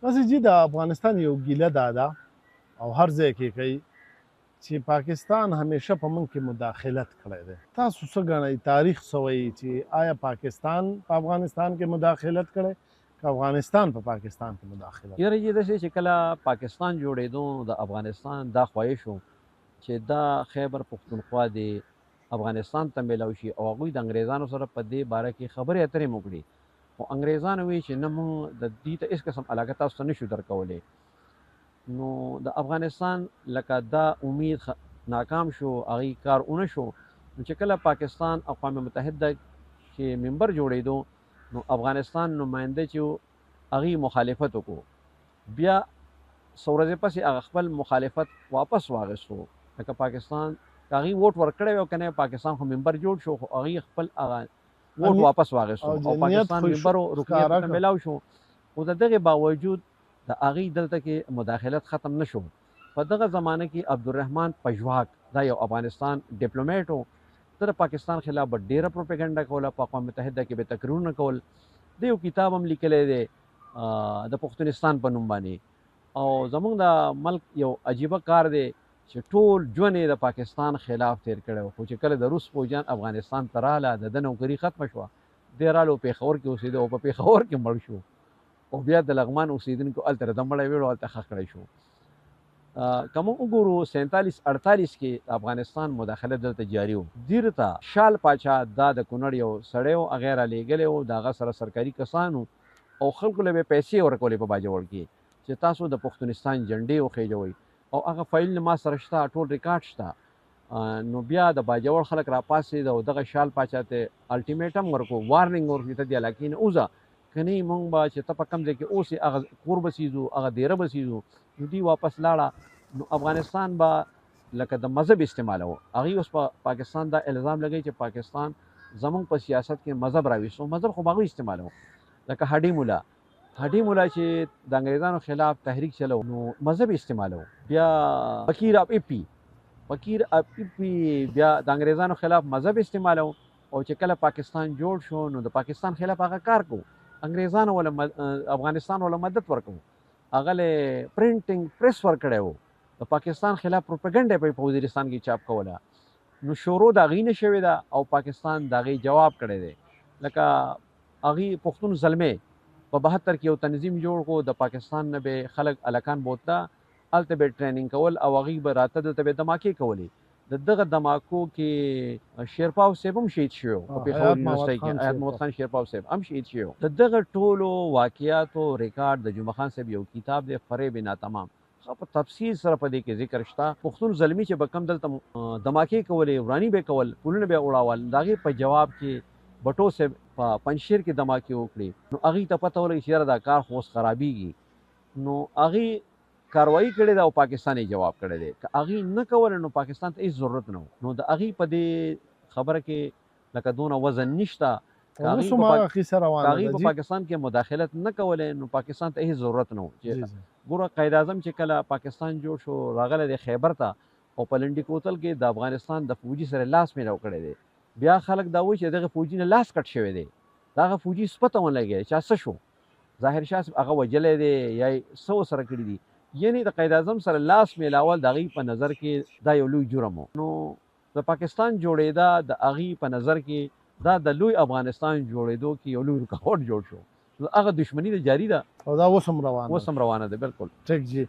بس جی د افغانستان یو ګیله دا ده او هر ځای کې کوي چې پاکستان همیشه په موږ کې مداخلت کړی دی. تاسو څه ګڼئ تاریخ څه وایي چې آیا پاکستان په افغانستان کې مداخلت کړی که افغانستان په پاکستان کې مداخلت؟ یاره یې داسې چې کله پاکستان جوړېدو د افغانستان دا خواهش و چې دا خیبر پښتونخوا دی افغانستان ته میلاو شي او هغوی د انګریزانو سره په دې باره کې خبرې اترې وکړي. خو انګریزانو وایي چې نه موږ د دې ته هېڅ قسم علاقه تاسو ته نشو درکولی. نو د افغانستان لکه دا امید ناکام شو، هغې کار ونه شو. نو چې کله پاکستان اقوام متحده کې ممبر جوړېدو نو افغانستان نماینده چې هغې مخالفت وکړو. بیا څو ورځې پسې هغه خپل مخالفت واپس واخیستو. لکه پاکستان که هغې ووټ ورکړی وی او که نه پاکستان خو ممبر جوړ شو خو هغې خپل هغه ووټ واپس واخیستو او پاکستان ممبر رکنیت ته میلاو شو. خو د دغې باوجود د هغې دلته کې مداخلت ختم نشو. په دغه زمانه کې عبدالرحمن پژواک دا یو افغانستان ډیپلومیټ و. د پاکستان خلاف به ډیره پروپیګنډه کوله، په اقوام متحده کې به تقریرونه کول. د یو کتاب هم لیکلی دی د پښتونستان په نوم باندې. او زمونږ د ملک یو عجیبه کار دی چې ټول ژوند یې د پاکستان خلاف تیر کړی و. خو چې کله د روس فوجیان افغانستان ته راغله د ده نوکري ختمه شوه. دی راغله پېښور کې اوسېده او په پېښور کې مړ شو او بیا د لغمان اوسېدونکو هلته د مړی ویړو هلته ښخ کړی شو. که موږ وګورو 47-48 کې افغانستان مداخلت دلته جاري و. دیر ته شال پاچا دا د کونړ یو سړی و، هغې رالیږلی و، د هغه سره سرکاري کسان و او خلکو له به یې پیسې ورکولې په باجوړ کې چې تاسو د پښتونستان جنډې وخېجوئ او هغه فایلونه ما سره شته، ټول ریکارډ شته. نو بیا د باجوړ خلک راپاڅېد او دغه شال پاچا ته الټیمیټم ورکړو، وارننګ ورکړو ته دې علاقې نه وځه، که نه موږ به چې ته په کوم ځای کې اوسې هغه کور به سیزو، هغه دیره به سیزو. نو دوی واپس لاړه. نو افغانستان به لکه د مذهب استعمالو. هغوی اوس په پاکستان دا الزام لګوي چې پاکستان زموږ په سیاست کې مذهب راویستو. مذهب خو به هغوی استعمالو. لکه هډي مولا چې د انګریزانو خلاف تحریک چلو نو مذهب استعمالو. بیا فقیر اپ ایپی بیا د انګریزانو خلاف مذهب استعمالو. او چې کله پاکستان جوړ شو نو د پاکستان خلاف هغه کار کو. انګریزانو ولا افغانستان ولا مدد ورکو. هغه له پرینټینګ پریس ورکړی و، د پاکستان خلاف پروپاګاندا په وزیرستان کې چاپ کوله. نو شروع د هغې نه شوې ده او پاکستان د هغې جواب کړی دی. لکه هغې پښتون زلمې په 72 کې یو تنظیم جوړ کړو. د پاکستان نه به خلک الکان بوتله هلته به ټریننګ کول او هغوی به راته دلته به دماکې کولې. د دغه دماکو کې شیرپاو صاحب هم شهید شوی و په پېښور یونیورسټۍ کې. حیات محمد خان شیرپاو صاحب هم شهید شوی و. د دغه ټولو واقعاتو ریکارډ د جمعه خان صاحب یو کتاب دی فریب ناتمام، په تفصیل سره په دې کې ذکر شته. پښتون زلمي چې به کوم دلته دماکې کولې، وراني به کول، پلونه به وړاول، د هغې په جواب کې بټو صاحب په پنجشیر کې دماکې وکړي. نو هغې ته پته ولګي چې یاره دا کار خو اوس خرابېږي. نو هغې کاروایي کړې ده او پاکستان یې جواب کړی دی. که هغې نه کوله نو پاکستان ته هېڅ ضرورت نه و. نو د هغې په دې خبره کې لکه دونه وزن نشته. که هغې په پاکستان کې مداخلت نه کولی نو پاکستان ته هېڅ ضرورت نه و. ګوره قائد اعظم چې کله پاکستان جوړ شو راغلی دی خیبر ته او په لنډي کوتل کې د افغانستان د فوجي سره لاس میلاو کړی دی. بیا خلک دا وایي چې دغه فوجي نه لاس کټ شوی دی. د هغه فوجي سپته ونه لګېږي چې څه شو، ظاهر شاه صاحب هغه وجلی دی یا یې څه ورسره کړي دي. یعنې د قائد اعظم سره لاس میلاول د هغې په نظر کې دا یو لوی جرم و. نو د پاکستان جوړېده د هغې په نظر کې دا د لوی افغانستان جوړېدو کې یو لوی رکاوټ جوړ شو. هغه دشمني د جاري ده او دا اوس هم روانه ده. بالکل ټیک جی.